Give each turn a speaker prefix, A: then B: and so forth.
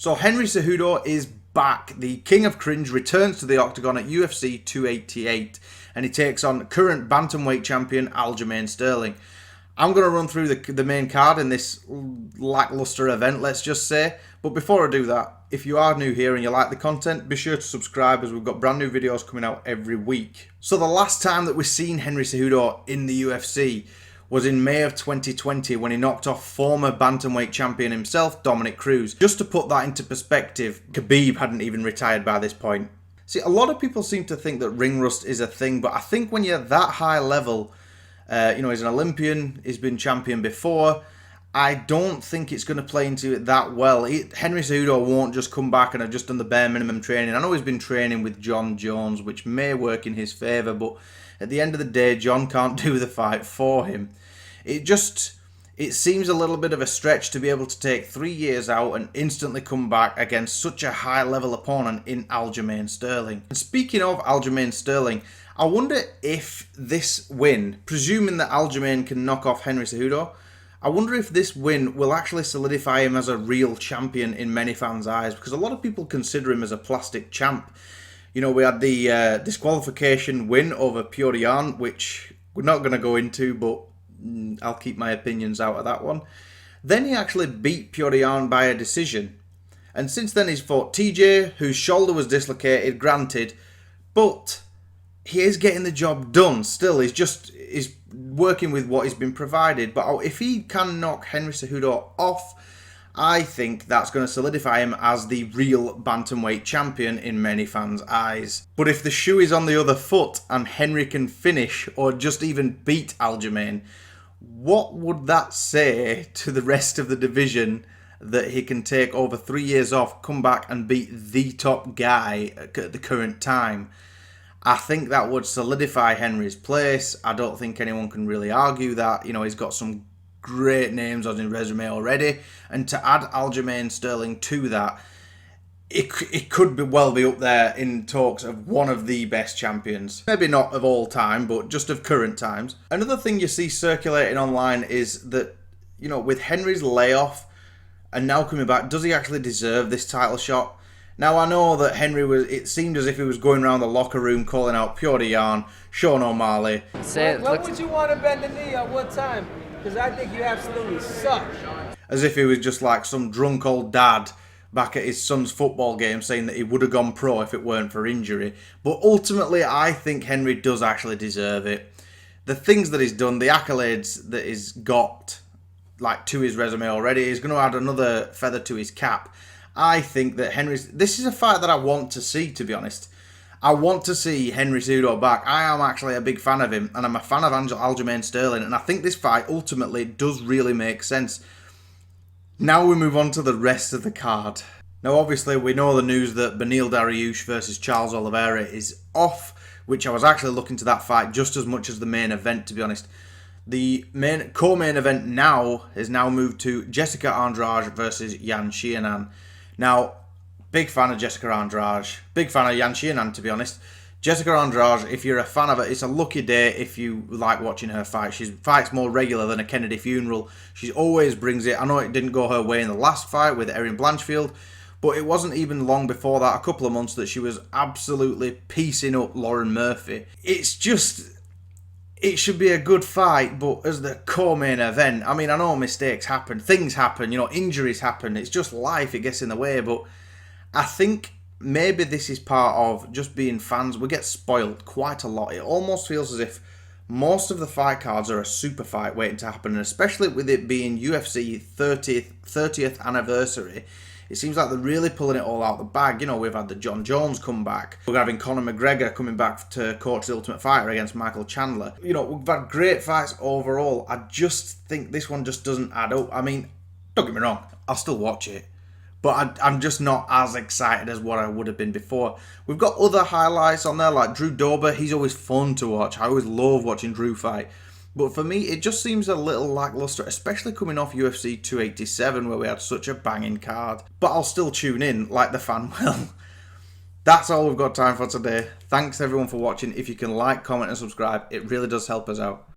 A: So Henry Cejudo is back. The King of Cringe returns to the octagon at UFC 288 and he takes on current bantamweight champion Aljamain Sterling. I'm going to run through the main card in this lackluster event, let's just say. But before I do that, if you are new here and you like the content, be sure to subscribe as we've got brand new videos coming out every week. So the last time that we've seen Henry Cejudo in the UFC was in May of 2020 when he knocked off former bantamweight champion himself, Dominic Cruz. Just to put that into perspective, Khabib hadn't even retired by this point. See, a lot of people seem to think that ring rust is a thing, but I think when you're that high level, he's an Olympian, he's been champion before, I don't think it's going to play into it that well. Henry Cejudo won't just come back and have just done the bare minimum training. I know he's been training with John Jones, which may work in his favour, but at the end of the day, John can't do the fight for him. It seems a little bit of a stretch to be able to take 3 years out and instantly come back against such a high-level opponent in Aljamain Sterling. And speaking of Aljamain Sterling, I wonder if this win, presuming that Aljamain can knock off Henry Cejudo, I wonder if this win will actually solidify him as a real champion in many fans' eyes, because a lot of people consider him as a plastic champ. You know, we had the disqualification win over Purian, which we're not going to go into, but I'll keep my opinions out of that one. Then he actually beat Purian by a decision. And since then he's fought TJ, whose shoulder was dislocated, granted, but he is getting the job done still. He's working with what he's been provided. But if he can knock Henry Cejudo off, I think that's going to solidify him as the real bantamweight champion in many fans' eyes. But if the shoe is on the other foot and Henry can finish or just even beat Aljamain, what would that say to the rest of the division that he can take over 3 years off, come back and beat the top guy at the current time? I think that would solidify Henry's place. I don't think anyone can really argue that. You know, he's got some great names on his resume already. And to add Aljamain Sterling to that, it could well be up there in talks of one of the best champions. Maybe not of all time, but just of current times. Another thing you see circulating online is that, you know, with Henry's layoff and now coming back, does he actually deserve this title shot? Now, I know that Henry it seemed as if he was going around the locker room calling out Purian, Sean O'Malley.
B: When would you want to bend the knee at what time? Because I think you absolutely suck.
A: As if he was just like some drunk old dad back at his son's football game saying that he would have gone pro if it weren't for injury. But ultimately, I think Henry does actually deserve it. The things that he's done, the accolades that he's got, like, to his resume already, he's going to add another feather to his cap. I think that this is a fight that I want to see, to be honest. I want to see Henry Cejudo back. I am actually a big fan of him, and I'm a fan of Aljamain Sterling, and I think this fight ultimately does really make sense. Now we move on to the rest of the card. Now, obviously, we know the news that Beneil Dariush versus Charles Oliveira is off, which I was actually looking to that fight just as much as the main event, to be honest. The co-main event now is moved to Jessica Andrade versus Yan Xiaonan. Now, big fan of Jessica Andrade, big fan of Yan Xiaonan, to be honest. Jessica Andrade, if you're a fan of it, it's a lucky day if you like watching her fight. She fights more regular than a Kennedy funeral. She always brings it. I know it didn't go her way in the last fight with Erin Blanchfield, but it wasn't even long before that, a couple of months, that she was absolutely piecing up Lauren Murphy. It's just, it should be a good fight, but as the co-main event, I mean, I know mistakes happen, things happen, you know, injuries happen. It's just life, it gets in the way, but I think maybe this is part of just being fans. We get spoiled quite a lot. It almost feels as if most of the fight cards are a super fight waiting to happen, and especially with it being UFC 30th anniversary, it seems like they're really pulling it all out of the bag. You know, we've had the John Jones come back. We're having Conor McGregor coming back to coach the Ultimate Fighter against Michael Chandler. You know, we've had great fights overall. I just think this one just doesn't add up. I mean, don't get me wrong, I'll still watch it, but I'm just not as excited as what I would have been before. We've got other highlights on there, like Drew Dober. He's always fun to watch. I always love watching Drew fight. But for me, it just seems a little lackluster, especially coming off UFC 287, where we had such a banging card. But I'll still tune in, like the fan will. That's all we've got time for today. Thanks everyone for watching. If you can like, comment and subscribe, it really does help us out.